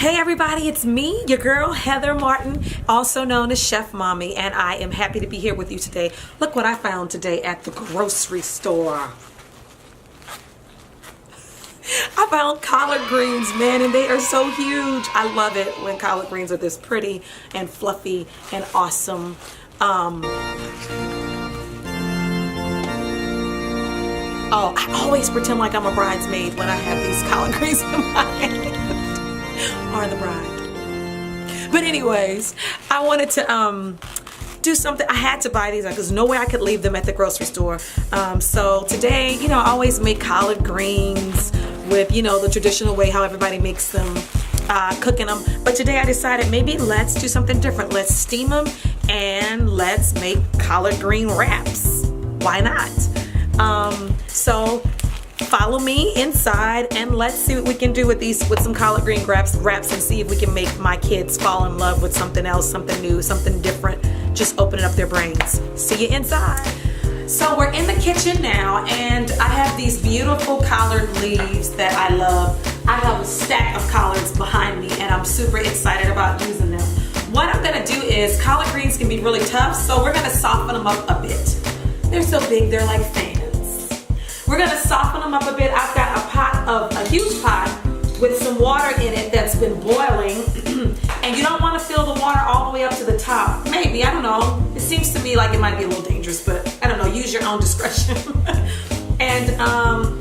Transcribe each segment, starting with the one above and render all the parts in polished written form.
Hey everybody, it's me, your girl Heather Martin, also known as Chef Mommy, and I am happy to be here with you today. Look what I found today at the grocery store. I found collard greens, man, and they are so huge. I love it when collard greens are this pretty and fluffy and awesome. Oh, I always pretend like I'm a bridesmaid when I have these collard greens in my hand. Or the bride. But anyways, I wanted to do something. I had to buy these because there's no way I could leave them at the grocery store. So today, I always make collard greens with, the traditional way how everybody makes them, cooking them. But today I decided maybe let's do something different. Let's steam them and let's make collard green wraps. Why not? So follow me inside and let's see what we can do with some collard green wraps and see if we can make my kids fall in love with something else, something new, something different, just opening up their brains. See you inside. So we're in the kitchen now and I have these beautiful collard leaves that I love. I have a stack of collards behind me and I'm super excited about using them. What I'm gonna do is, collard greens can be really tough, so we're gonna soften them up a bit. They're so big, they're like fans. We're gonna soften them up a bit. I've got a huge pot with some water in it that's been boiling. And you don't wanna fill the water all the way up to the top. Maybe, I don't know. It seems to me like it might be a little dangerous, but I don't know, use your own discretion. And I'm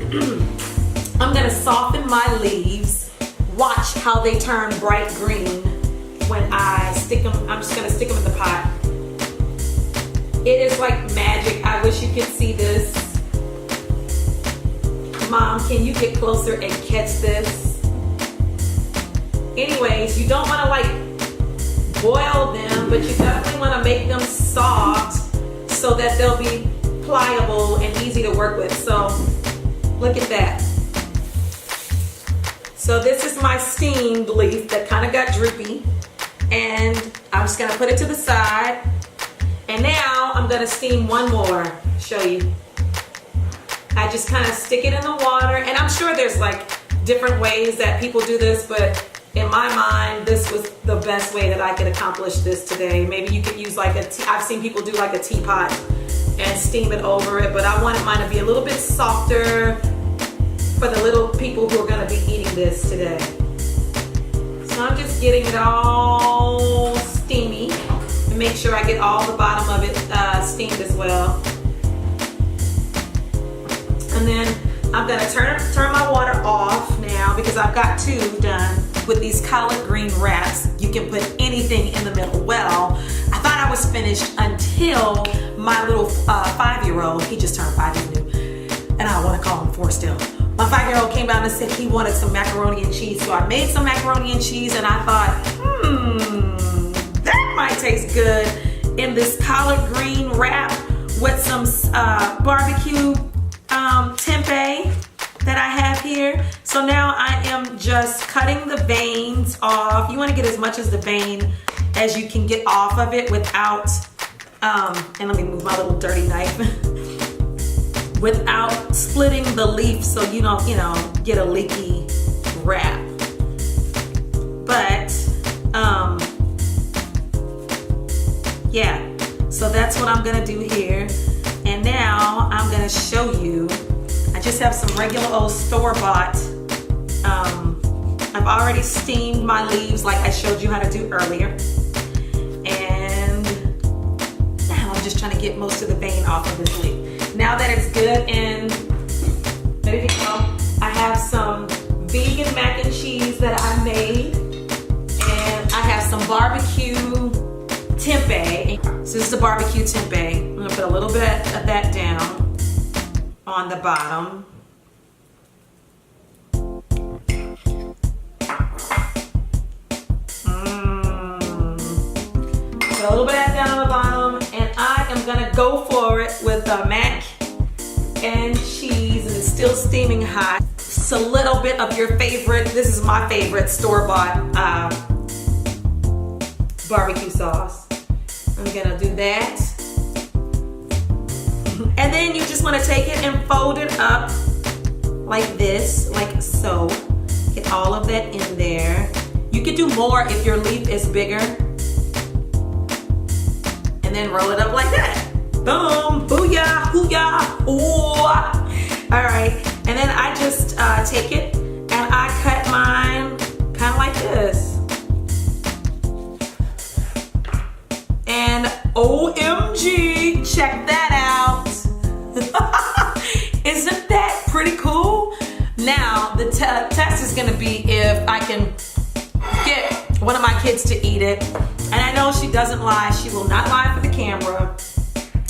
gonna soften my leaves. Watch how they turn bright green when I stick them. I'm just gonna stick them in the pot. It is like magic. I wish you could see this. Mom, can you get closer and catch this? Anyways, you don't want to like boil them, but you definitely want to make them soft so that they'll be pliable and easy to work with. So look at that. So this is my steamed leaf that kind of got droopy, and I'm just gonna put it to the side. And now I'm gonna steam one more. Show you. I just kind of stick it in the water, and I'm sure there's like different ways that people do this, but in my mind, this was the best way that I could accomplish this today. Maybe you could use like I've seen people do like a teapot and steam it over it, but I wanted mine to be a little bit softer for the little people who are gonna be eating this today. So I'm just getting it all steamy and make sure I get all the bottom of it steamed as well. And then I'm gonna turn my water off now because I've got two done with these collard green wraps. You can put anything in the middle. Well, I thought I was finished until my little 5-year-old, he just turned 5, he's new, and I wanna call him 4 still. My 5-year-old came down and said he wanted some macaroni and cheese. So I made some macaroni and cheese and I thought, that might taste good in this collard green wrap with some barbecue tempeh that I have here. So now I am just cutting the veins off. You want to get as much as the vein as you can get off of it without, and let me move my little dirty knife, without splitting the leaf so you don't, get a leaky wrap. But, yeah, so that's what I'm gonna do here. And now I'm gonna show you, I just have some regular old store-bought, I've already steamed my leaves like I showed you how to do earlier. And now I'm just trying to get most of the vein off of this leaf. Now that it's good and ready to go, I have some vegan mac and cheese that I made. And I have some barbecue tempeh. So this is the barbecue tempeh. I'm gonna put a little bit of that down on the bottom. Put a little bit of that down on the bottom, and I am gonna go for it with the mac and cheese, and it's still steaming hot. Just a little bit of your favorite, this is my favorite store-bought barbecue sauce. I'm gonna do that. And then you just wanna take it and fold it up like this, like so. Get all of that in there. You could more if your leaf is bigger. And then roll it up like that. Boom, booyah, hooyah, ooh. All right, and then I just take it and I cut mine kind of like this. And OMG, check that out. Isn't that pretty cool? Now, the test is gonna be if I can get one of my kids to eat it. And I know she doesn't lie. She will not lie for the camera.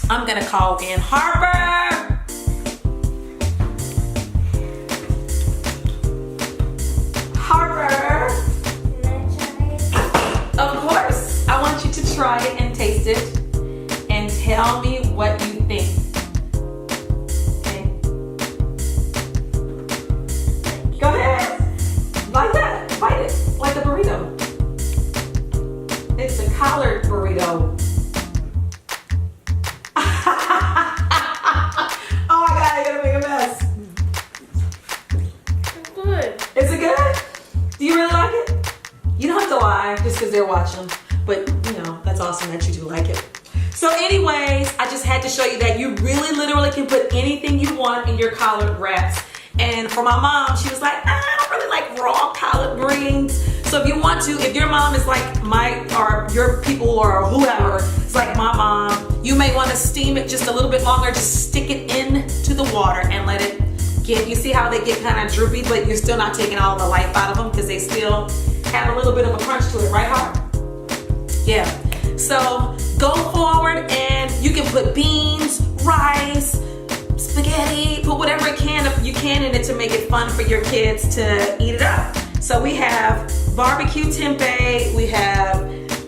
I'm gonna call in Harper. Harper. Of course. I want you to try it and taste it and tell me what you think. Okay. Go ahead. Like that. Bite it like a burrito. It's a collard burrito. Oh my God, you're gonna make a mess. It's good. Is it good? Do you really like it? You don't have to lie just because they're watching, but you know, that's awesome that you do like it. So anyways, I just had to show you that you really literally can put anything you want in your collard wraps. And for my mom, she was like, I don't really like raw collard greens. So if you want to, if your mom is like or your people or whoever, it's like my mom, you may want to steam it just a little bit longer. Just stick it into the water and let it get, you see how they get kind of droopy, but you're still not taking all the life out of them because they still have a little bit of a crunch to it, right, Harp? Yeah. So go forward and you can put beans, rice, spaghetti, put whatever you can in it to make it fun for your kids to eat it up. So we have barbecue tempeh, we have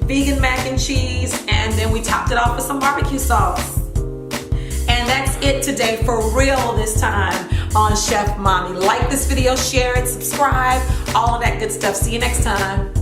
vegan mac and cheese, and then we topped it off with some barbecue sauce. And that's it today, for real this time on Chef Mommy. Like this video, share it, subscribe, all of that good stuff. See you next time.